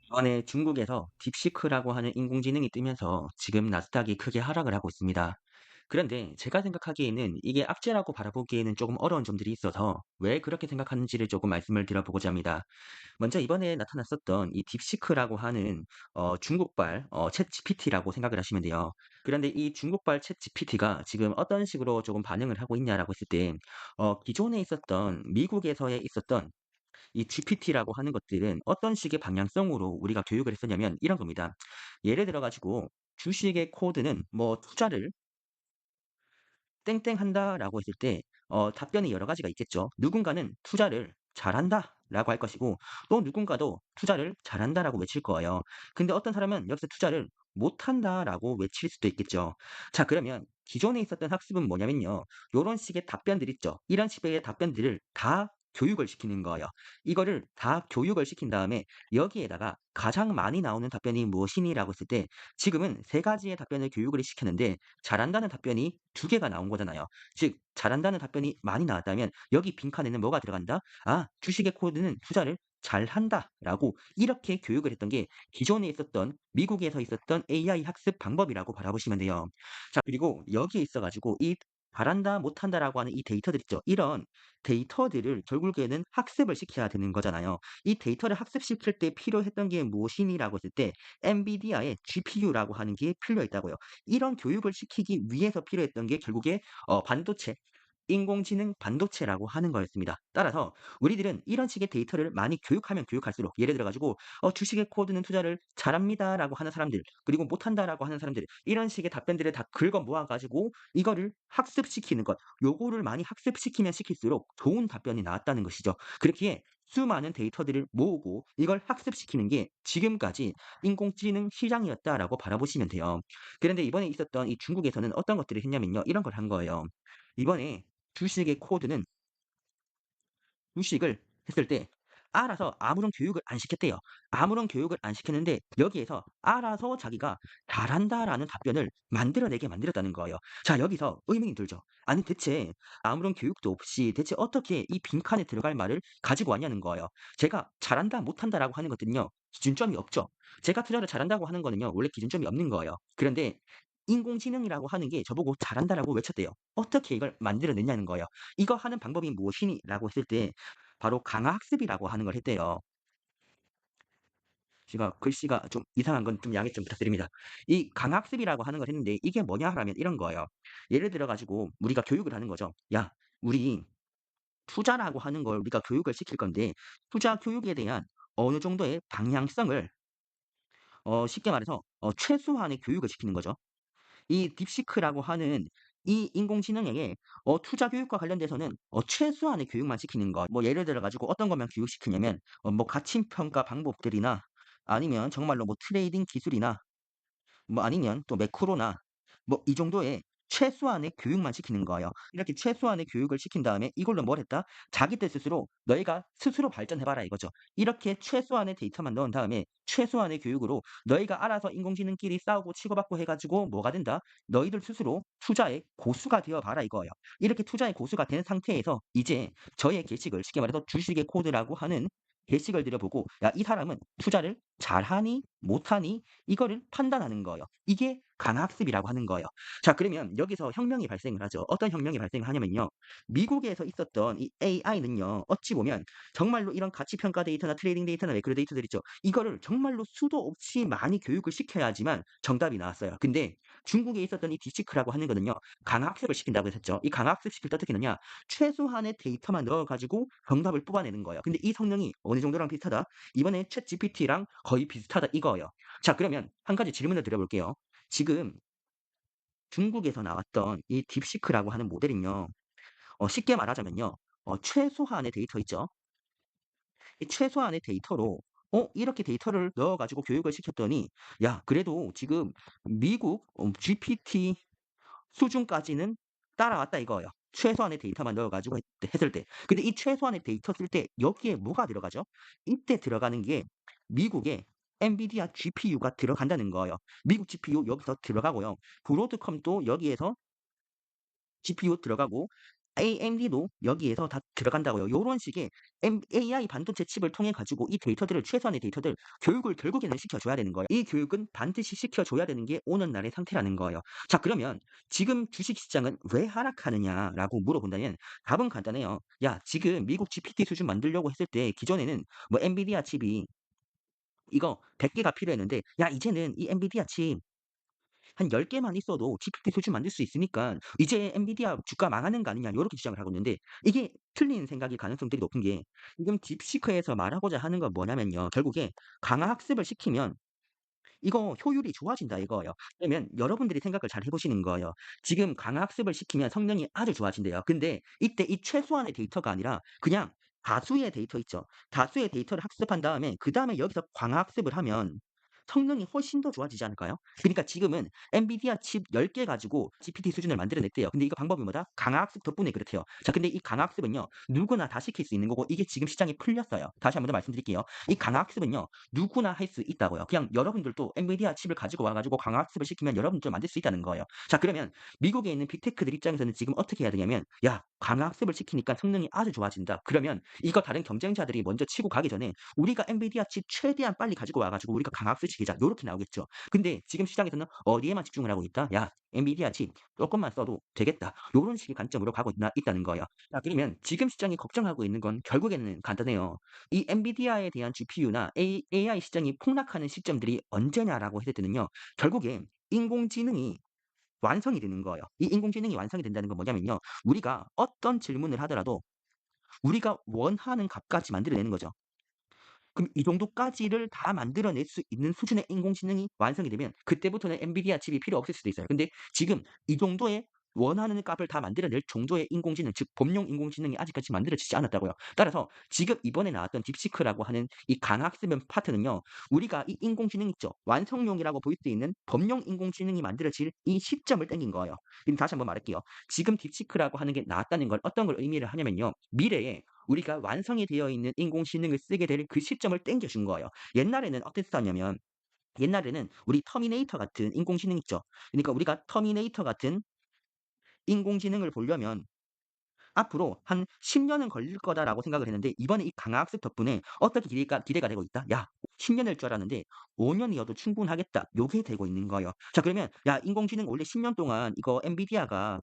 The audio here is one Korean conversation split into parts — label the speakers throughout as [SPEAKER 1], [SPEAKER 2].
[SPEAKER 1] 이번에 중국에서 딥시크라고 하는 인공지능이 뜨면서 지금 나스닥이 크게 하락을 하고 있습니다. 그런데 제가 생각하기에는 이게 악재라고 바라보기에는 조금 어려운 점들이 있어서 왜 그렇게 생각하는지를 조금 말씀을 드려보고자 합니다. 먼저 이번에 나타났었던 이 딥시크라고 하는 중국발 챗 GPT라고 생각을 하시면 돼요. 그런데 이 중국발 챗 GPT가 지금 어떤 식으로 조금 반응을 하고 있냐라고 했을 때 기존에 있었던 미국에서에 있었던 이 GPT라고 하는 것들은 어떤 식의 방향성으로 우리가 교육을 했었냐면 이런 겁니다. 예를 들어 가지고 주식의 코드는 뭐 투자를 땡땡한다라고 했을 때 답변이 여러 가지가 있겠죠. 누군가는 투자를 잘한다라고 할 것이고 또 누군가도 투자를 잘한다라고 외칠 거예요. 근데 어떤 사람은 여기서 투자를 못한다라고 외칠 수도 있겠죠. 자, 그러면 기존에 있었던 학습은 뭐냐면요. 요런 식의 답변들 있죠. 이런 식의 답변들을 다 교육을 시키는 거예요. 이거를 다 교육을 시킨 다음에 여기에다가 가장 많이 나오는 답변이 무엇이니라고 했을 때 지금은 세 가지의 답변을 교육을 시켰는데 잘한다는 답변이 두 개가 나온 거잖아요. 즉 잘한다는 답변이 많이 나왔다면 여기 빈칸에는 뭐가 들어간다? 아, 주식의 코드는 투자를 잘한다라고 이렇게 교육을 했던 게 기존에 있었던 미국에서 있었던 AI 학습 방법이라고 바라보시면 돼요. 자, 그리고 여기에 있어 가지고 이 잘한다, 못한다라고 하는 이 데이터들 있죠. 이런 데이터들을 결국에는 학습을 시켜야 되는 거잖아요. 이 데이터를 학습시킬 때 필요했던 게 무엇이니라고 했을 때 엔비디아의 GPU라고 하는 게 필요했다고요. 이런 교육을 시키기 위해서 필요했던 게 결국에 반도체, 인공지능 반도체라고 하는 거였습니다. 따라서 우리들은 이런 식의 데이터를 많이 교육하면 교육할수록 예를 들어 가지고 주식의 코드는 투자를 잘합니다라고 하는 사람들 그리고 못한다라고 하는 사람들 이런 식의 답변들을 다 긁어 모아 가지고 이거를 학습시키는 것 요거를 많이 학습시키면 시킬수록 좋은 답변이 나왔다는 것이죠. 그렇기에 수많은 데이터들을 모으고 이걸 학습시키는 게 지금까지 인공지능 시장이었다라고 바라보시면 돼요. 그런데 이번에 있었던 이 중국에서는 어떤 것들을 했냐면요. 이런 걸 한 거예요. 이번에 주식의 코드는 주식을 했을 때 알아서 아무런 교육을 안 시켰대요. 아무런 교육을 안 시켰는데 여기에서 알아서 자기가 "잘한다."라는 답변을 만들어내게 만들었다는 거예요. 자, 여기서 의문이 들죠. 아니 대체 아무런 교육도 없이 대체 어떻게 이 빈칸에 들어갈 말을 가지고 왔냐는 거예요. 제가 "잘한다." "못한다."라고 하는 것들은요 기준점이 없죠. 제가 투자를 잘한다고 하는 거는요 원래 기준점이 없는 거예요. 그런데 인공지능이라고 하는 게 저보고 "잘한다."라고 외쳤대요. 어떻게 이걸 만들어냈냐는 거예요. "이거 하는 방법이 무엇이니?"라고 했을 때 바로 강화학습이라고 하는 걸 했대요. 제가 글씨가 좀 이상한 건 좀 양해 좀 부탁드립니다. 이 강학습이라고 하는 걸 했는데 이게 뭐냐 하면 이런 거예요. 예를 들어 가지고 우리가 교육을 하는 거죠. "야, 우리 투자라고 하는 걸 우리가 교육을 시킬 건데 투자 교육에 대한 어느 정도의 방향성을 쉽게 말해서 최소한의 교육을 시키는 거죠. 이 딥시크라고 하는 이 인공지능에게 투자 교육과 관련돼서는 최소한의 교육만 시키는 것. 뭐 예를 들어 가지고 어떤 것만 교육시키냐면 뭐 가치 평가 방법들이나 아니면 정말로 뭐 트레이딩 기술이나 뭐 아니면 또 매크로나 뭐 이 정도의 최소한의 교육만 시키는 거예요. 이렇게 최소한의 교육을 시킨 다음에 이걸로 뭘 했다? 자기들 스스로 "너희가 스스로 발전해 봐라." 이거죠. 이렇게 최소한의 데이터만 넣은 다음에 최소한의 교육으로 "너희가 알아서 인공지능끼리 싸우고 치고받고 해 가지고 뭐가 된다? 너희들 스스로 투자의 고수가 되어 봐라." 이거예요. 이렇게 투자의 고수가 된 상태에서 이제 저의 계식을 쉽게 말해서 주식의 코드라고 하는 계식을 들여보고 '야, 이 사람은 투자를 잘하니 못하니?' 이거를 판단하는 거예요. 이게 강학습이라고 하는 거예요. 자, 그러면 여기서 혁명이 발생을 하죠. 어떤 혁명이 발생을 하냐면요. 미국에서 있었던 이 AI는요. 어찌 보면 정말로 이런 가치 평가 데이터나 트레이딩 데이터나 매크로 데이터들 있죠. 이거를 정말로 수도 없이 많이 교육을 시켜야지만 정답이 나왔어요. 근데 중국에 있었던 이 딥시크라고 하는 거는요. 강학습을 시킨다고 했었죠. 이 강학습 시킬 때 어떻게 하느냐? 최소한의 데이터만 넣어 가지고 정답을 뽑아내는 거예요. 근데 이 성능이 어느 정도랑 비슷하다? 이번에 챗GPT랑 거의 비슷하다 이거예요. 자, 그러면 한 가지 질문을 드려볼게요. 지금 중국에서 나왔던 이 딥시크라고 하는 모델은요. 쉽게 말하자면요. 최소한의 데이터 있죠. 이 최소한의 데이터로 이렇게 데이터를 넣어 가지고 교육을 시켰더니 야, 그래도 지금 미국 GPT 수준까지는 따라왔다 이거예요. 최소한의 데이터만 넣어 가지고 했을 때. 근데 이 최소한의 데이터 쓸 때 여기에 뭐가 들어가죠? 이때 들어가는 게 미국의 엔비디아 GPU가 들어간다는 거예요. 미국 GPU 여기서 들어가고요. 브로드컴도 여기에서 GPU 들어가고 AMD도 여기에서 다 들어간다고요. 요런 식의 AI 반도체 칩을 통해 가지고 이 데이터들을 최소한의 데이터들 교육을 결국에는 시켜 줘야 되는 거예요. 이 교육은 반드시 시켜 줘야 되는 게 오는 날의 상태라는 거예요. 자 그러면 지금 주식 시장은 왜 하락하느냐라고 물어본다면 답은 간단해요. 야 지금 미국 GPT 수준 만들려고 했을 때 기존에는 뭐 엔비디아 칩이 이거 100 개가 필요했는데 야 이제는 이 엔비디아 칩 한 10 개만 있어도 GPT 수준 만들 수 있으니까 이제 엔비디아 주가 망하는 거 아니냐 요렇게 주장을 하고 있는데 이게 틀린 생각일 가능성들이 높은 게 지금 딥시크에서 말하고자 하는 건 뭐냐면요. 결국에 강화 학습을 시키면 이거 효율이 좋아진다 이거예요. 그러면 여러분들이 생각을 잘 해 보시는 거예요. 지금 강화 학습을 시키면 성능이 아주 좋아진대요. 근데 이때 이 최소한의 데이터가 아니라 그냥 다수의 데이터 있죠. 다수의 데이터를 학습한 다음에 그다음에 여기서 광화 학습을 하면 성능이 훨씬 더 좋아지지 않을까요? 그러니까 지금은 엔비디아 칩 10개 가지고 GPT 수준을 만들어 냈대요. 근데 이거 방법이 뭐다? 강화 학습 덕분에 그렇대요. 자 근데 이 강화 학습은요. 누구나 다 시킬 수 있는 거고 이게 지금 시장이 풀렸어요. 다시 한 번 더 말씀드릴게요. 이 강화 학습은요. 누구나 할 수 있다고요. 그냥 여러분들도 엔비디아 칩을 가지고 와 가지고 강화 학습을 시키면 여러분도 만들 수 있다는 거예요. 자 그러면 미국에 있는 빅테크들 입장에서는 지금 어떻게 해야 되냐면 야 강화 학습을 시키니까 성능이 아주 좋아진다. 그러면 이거 다른 경쟁자들이 먼저 치고 가기 전에 우리가 엔비디아 칩 최대한 빨리 가지고 와 가지고 우리가 강화 학습 시키자. 요렇게 나오겠죠. 근데 지금 시장에서는 어디에만 집중을 하고 있다? 야 엔비디아 칩 쪼끔만 써도 되겠다. 요런 식의 관점으로 가고 있다는 거예요. 자 그러면 지금 시장이 걱정하고 있는 건 결국에는 간단해요. 이 엔비디아에 대한 GPU나 AI 시장이 폭락하는 시점들이 언제냐라고 했을 때는요. 결국에 인공지능이 완성이 되는 거예요. 이 인공지능이 완성이 된다는 건 뭐냐면요. 우리가 어떤 질문을 하더라도 우리가 원하는 값까지 만들어내는 거죠. 그럼 이 정도까지를 다 만들어낼 수 있는 수준의 인공지능이 완성이 되면 그때부터는 엔비디아 칩이 필요 없을 수도 있어요. 근데 지금 이 정도의 원하는 값을 다 만들어낼 정도의 인공지능, 즉 범용 인공지능이 아직까지 만들어지지 않았다고요. 따라서 지금 이번에 나왔던 딥시크라고 하는 이 강학습 파트는요. 우리가 이 인공지능 있죠. 완성용이라고 볼 수 있는 범용 인공지능이 만들어질 이 시점을 땡긴 거예요. 그럼 다시 한번 말할게요. 지금 딥시크라고 하는 게 나왔다는 건 어떤 걸 의미를 하냐면요. 미래에 우리가 완성이 되어 있는 인공지능을 쓰게 될 그 시점을 당겨 준 거예요. 옛날에는 어땠었냐면 옛날에는 우리 터미네이터 같은 인공지능 있죠. 그러니까 우리가 터미네이터 같은 인공지능을 보려면 앞으로 한 10 년은 걸릴 거다라고 생각을 했는데 이번에 이 강화학습 덕분에 어떻게 기대가 되고 있다. 야 10 년일 줄 알았는데 5 년이어도 충분하겠다. 요게 되고 있는 거예요. 자 그러면 야 인공지능 원래 10년 동안 이거 엔비디아가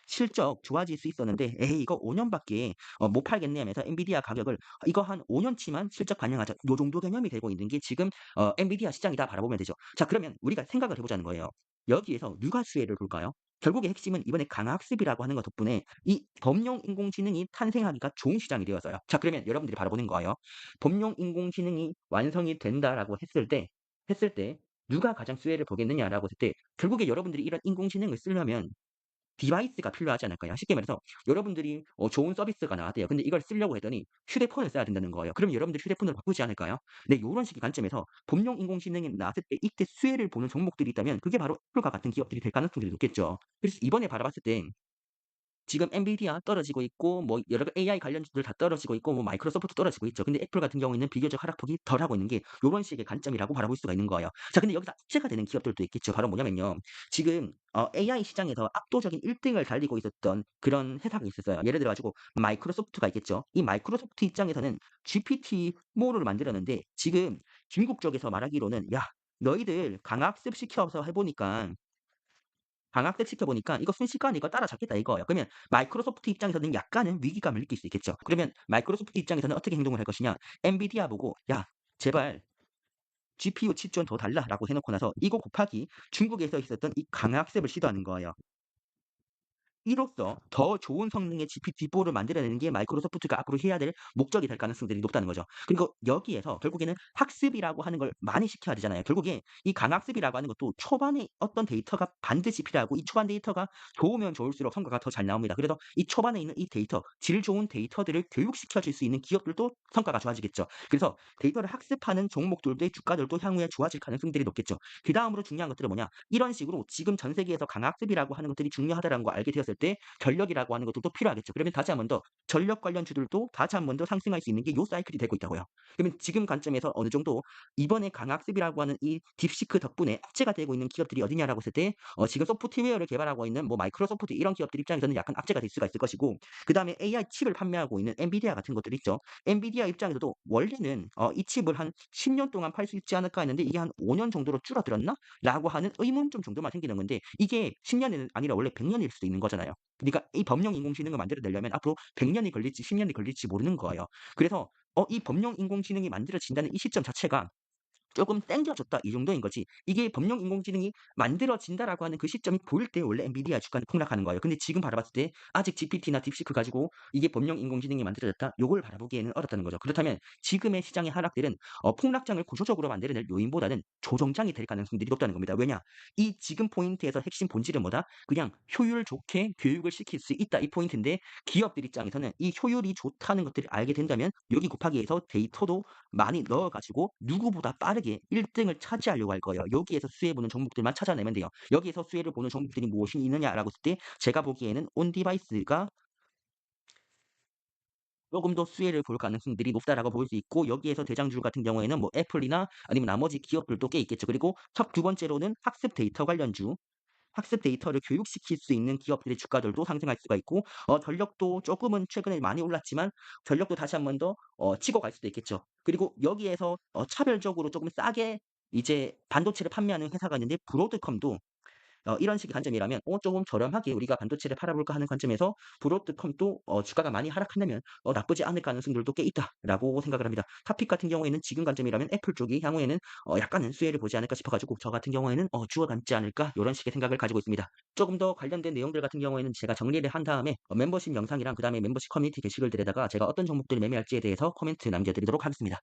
[SPEAKER 1] 실적 좋아질 수 있었는데 '에이 이거 5 년밖에 못 팔겠네.' 하면서 엔비디아 가격을 '이거 한 5 년치만 실적 반영하자.' 요 정도 개념이 되고 있는 게 지금 엔비디아 시장이다 바라보면 되죠. 자 그러면 우리가 생각을 해 보자는 거예요. 여기에서 누가 수혜를 볼까요? 결국의 핵심은 이번에 강학습이라고 하는 것 덕분에 이 범용 인공지능이 탄생하기가 좋은 시장이 되어서요. 자 그러면 여러분들이 바라보는 거예요. 범용 인공지능이 완성이 된다라고 했을 때 누가 가장 수혜를 보겠느냐라고 했을 때 결국에 여러분들이 이런 인공지능을 쓰려면 디바이스가 필요하지 않을까요? 쉽게 말해서 여러분들이 좋은 서비스가 나왔대요. 근데 이걸 쓰려고 했더니 휴대폰을 써야 된다는 거예요. 그럼 여러분들이 휴대폰으로 바꾸지 않을까요? 네 요런 식의 관점에서 범용 인공지능이 나왔을 때 이때 수혜를 보는 종목들이 있다면 그게 바로 애플과 같은 기업들이 될 가능성들이 높겠죠. 그래서 이번에 바라봤을 때 지금 엔비디아 떨어지고 있고 뭐 여러 AI 관련주들 다 떨어지고 있고 뭐 마이크로소프트 떨어지고 있죠. 근데 애플 같은 경우에는 비교적 하락폭이 덜하고 있는 게 요런 식의 관점이라고 바라볼 수가 있는 거예요. 자 근데 여기서 악재가 되는 기업들도 있겠죠. 바로 뭐냐면요. 지금 AI 시장에서 압도적인 1 등을 달리고 있었던 그런 회사가 있었어요. 예를 들어 가지고 마이크로소프트가 있겠죠. 이 마이크로소프트 입장에서는 GPT-4를 만들었는데 지금 중국 쪽에서 말하기로는 "야 너희들 강학습 시켜서 해 보니까 방학때 시켜보니까 이거 순식간에 이거 따라잡겠다 이거예요. 그러면 마이크로소프트 입장에서는 약간은 위기감을 느낄 수 있겠죠. 그러면 마이크로소프트 입장에서는 어떻게 행동을 할 것이냐. 엔비디아 보고 "야 제발 GPU 칩 좀 더 달라."라고 해 놓고 나서 이거 곱하기 중국에서 있었던 이 강학습을 시도하는 거예요. 이로써 더 좋은 성능의 GPT-4를 만들어내는 게 마이크로소프트가 앞으로 해야 될 목적이 될 가능성들이 높다는 거죠. 그리고 여기에서 결국에는 학습이라고 하는 걸 많이 시켜야 되잖아요. 결국에 이 강학습이라고 하는 것도 초반에 어떤 데이터가 반드시 필요하고 이 초반 데이터가 좋으면 좋을수록 성과가 더 잘 나옵니다. 그래서 이 초반에 있는 이 데이터, 질 좋은 데이터들을 교육시켜 줄 수 있는 기업들도 성과가 좋아지겠죠. 그래서 데이터를 학습하는 종목들의 주가들도 향후에 좋아질 가능성들이 높겠죠. 그다음으로 중요한 것들은 뭐냐? 이런 식으로 지금 전 세계에서 강학습이라고 하는 것들이 중요하다라는 걸 알게 되었을 때 전력이라고 하는 것도 또 필요하겠죠. 그러면 다시 한 번 더 전력 관련주들도 다시 한 번 더 상승할 수 있는 게 요 사이클이 되고 있다고요. 그러면 지금 관점에서 어느 정도 이번에 강학습이라고 하는 이 딥시크 덕분에 악재가 되고 있는 기업들이 어디냐라고 했을 때 지금 소프트웨어를 개발하고 있는 뭐 마이크로소프트 이런 기업들 입장에서는 약간 악재가 될 수가 있을 것이고, 그다음에 AI 칩을 판매하고 있는 엔비디아 같은 것들 있죠. 엔비디아 입장에서도 원래는 이 칩을 한 10년 동안 팔 수 있지 않을까 했는데 이게 한 5년 정도로 줄어들었나?라고 하는 의문점 정도만 생기는 건데, 이게 10년이 아니라 원래 100년일 수도 있는 거잖아요. 그러니까 이 범용 인공지능을 만들어내려면 앞으로 100년이 걸릴지 10년이 걸릴지 모르는 거예요. 그래서 이 범용 인공지능이 만들어진다는 이 시점 자체가 조금 땡겨줬다 이 정도인 거지, 이게 범용 인공지능이 만들어진다라고 하는 그 시점이 보일 때 원래 엔비디아 주가는 폭락하는 거예요. 근데 지금 바라봤을 때 아직 GPT나 딥시크 가지고 이게 범용 인공지능이 만들어졌다, 요걸 바라보기에는 어렵다는 거죠. 그렇다면 지금의 시장의 하락들은 폭락장을 구조적으로 만들어낼 요인보다는 조정장이 될 가능성들이 높다는 겁니다. 왜냐? 이 지금 포인트에서 핵심 본질은 뭐다? 그냥 효율 좋게 교육을 시킬 수 있다 이 포인트인데, 기업들 입장에서는 이 효율이 좋다는 것들을 알게 된다면 여기 곱하기 해서 데이터도 많이 넣어 가지고 누구보다 빠르게 1 등을 차지하려고 할 거예요. 여기에서 수혜 보는 종목들만 찾아내면 돼요. 여기에서 수혜를 보는 종목들이 무엇이 있느냐라고 했을 때 제가 보기에는 온 디바이스가 조금 더 수혜를 볼 가능성들이 높다라고 볼 수 있고, 여기에서 대장주 같은 경우에는 뭐 애플이나 아니면 나머지 기업들도 꽤 있겠죠. 그리고 첫 두 번째로는 학습 데이터 관련주, 학습 데이터를 교육시킬 수 있는 기업들의 주가들도 상승할 수가 있고, 전력도 조금은 최근에 많이 올랐지만 전력도 다시 한 번 더 치고 갈 수도 있겠죠. 그리고 여기에서 차별적으로 조금 싸게 이제 반도체를 판매하는 회사가 있는데 브로드컴도 이런 식의 관점이라면 조금 저렴하게 우리가 반도체를 팔아볼까 하는 관점에서 브로드컴도 주가가 많이 하락한다면 나쁘지 않을 가능성들도 꽤 있다라고 생각을 합니다. 타픽 같은 경우에는 지금 관점이라면 애플 쪽이 향후에는 약간은 수혜를 보지 않을까 싶어 가지고 저 같은 경우에는 주어담지 않을까 요런 식의 생각을 가지고 있습니다. 조금 더 관련된 내용들 같은 경우에는 제가 정리를 한 다음에 멤버십 영상이랑 그다음에 멤버십 커뮤니티 게시글들에다가 제가 어떤 종목들을 매매할지에 대해서 코멘트 남겨 드리도록 하겠습니다.